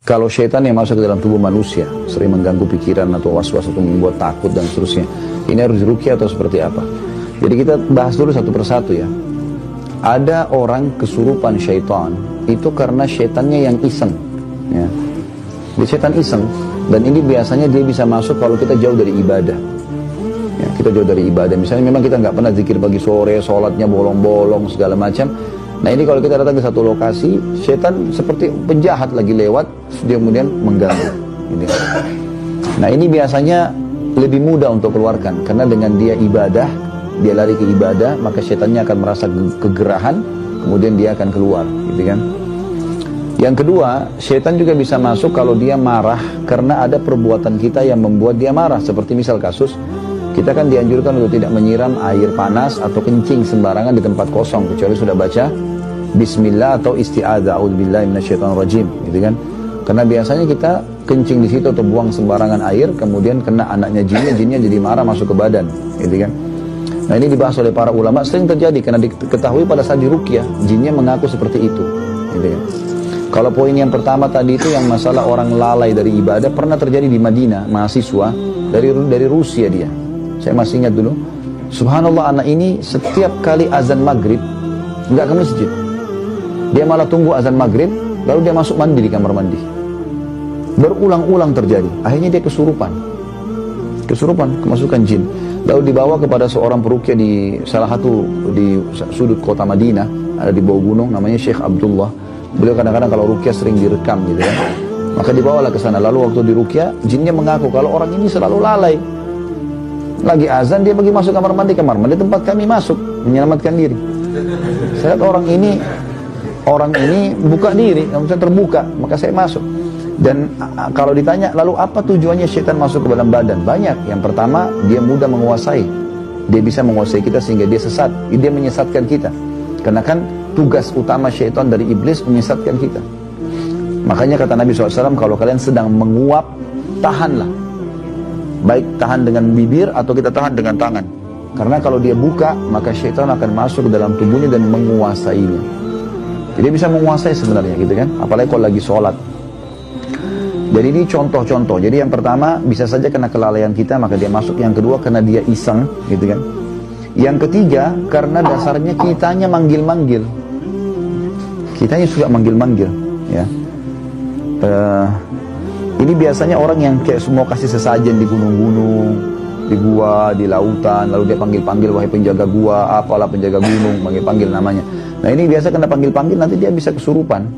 Kalau syaitan yang masuk ke dalam tubuh manusia, sering mengganggu pikiran atau was-was atau membuat takut dan seterusnya, ini harus diruqyah atau seperti apa? Jadi kita bahas dulu satu persatu ya. Ada orang kesurupan syaitan, itu karena syaitannya yang iseng. Ya. Dia syaitan iseng, dan ini biasanya dia bisa masuk kalau kita jauh dari ibadah. Ya, kita jauh dari ibadah. Misalnya memang kita nggak pernah zikir pagi sore, sholatnya bolong-bolong segala macam. Nah ini kalau kita datang ke satu lokasi, syaitan seperti penjahat lagi lewat, dia kemudian mengganggu. Gitu. Nah ini biasanya lebih mudah untuk keluarkan, karena dengan dia ibadah, dia lari ke ibadah, maka syaitannya akan merasa kegerahan, kemudian dia akan keluar, gitu kan. Yang kedua, syaitan juga bisa masuk kalau dia marah, karena ada perbuatan kita yang membuat dia marah, seperti misal kasus, kita kan dianjurkan untuk tidak menyiram air panas atau kencing sembarangan di tempat kosong, kecuali sudah baca Bismillah atau isti'adzah, a'udzubillahi minasyaitonirrajim, gitu kan. Karena biasanya kita kencing di situ atau buang sembarangan air, kemudian kena anaknya jinnya jadi marah masuk ke badan, gitu kan. Nah ini dibahas oleh para ulama, sering terjadi karena diketahui pada saat diruqyah, jinnya mengaku seperti itu, gitu kan. Kalau poin yang pertama tadi itu yang masalah orang lalai dari ibadah, pernah terjadi di Madinah, mahasiswa dari Rusia dia. Saya masih ingat dulu, subhanallah anak ini setiap kali azan maghrib nggak ke masjid, dia malah tunggu azan maghrib lalu dia masuk mandi di kamar mandi. Berulang-ulang terjadi, akhirnya dia kesurupan, kemasukan jin. Lalu dibawa kepada seorang peruqyah di salah satu di sudut kota Madinah, ada di bawah gunung, namanya Syekh Abdullah. Beliau kadang-kadang kalau ruqyah sering direkam gitu kan. Maka dibawalah ke sana. Lalu waktu di ruqyah, jinnya mengaku kalau orang ini selalu lalai. Lagi azan dia pergi masuk kamar mandi tempat kami masuk menyelamatkan diri. Saya lihat orang ini buka diri, maksudnya terbuka, maka saya masuk. Dan kalau ditanya lalu apa tujuannya syaitan masuk ke dalam badan? Banyak. Yang pertama, dia mudah menguasai. Dia bisa menguasai kita sehingga dia sesat. Dia menyesatkan kita. Karena kan tugas utama syaitan dari iblis menyesatkan kita. Makanya kata Nabi SAW, kalau kalian sedang menguap, tahanlah. Baik tahan dengan bibir atau kita tahan dengan tangan. Karena kalau dia buka, maka syaitan akan masuk ke dalam tubuhnya dan menguasainya. Jadi bisa menguasai sebenarnya gitu kan. Apalagi kalau lagi sholat. Jadi ini contoh-contoh. Jadi yang pertama bisa saja kena kelalaian kita maka dia masuk. Yang kedua karena dia iseng gitu kan. Yang ketiga karena dasarnya kitanya manggil-manggil. Kitanya suka manggil-manggil ya. Ini biasanya orang yang kayak semua kasih sesajen di gunung-gunung, di gua, di lautan, lalu dia panggil-panggil wahai penjaga gua, apalah penjaga gunung, panggil-panggil namanya. Nah ini biasa kena panggil-panggil nanti dia bisa kesurupan.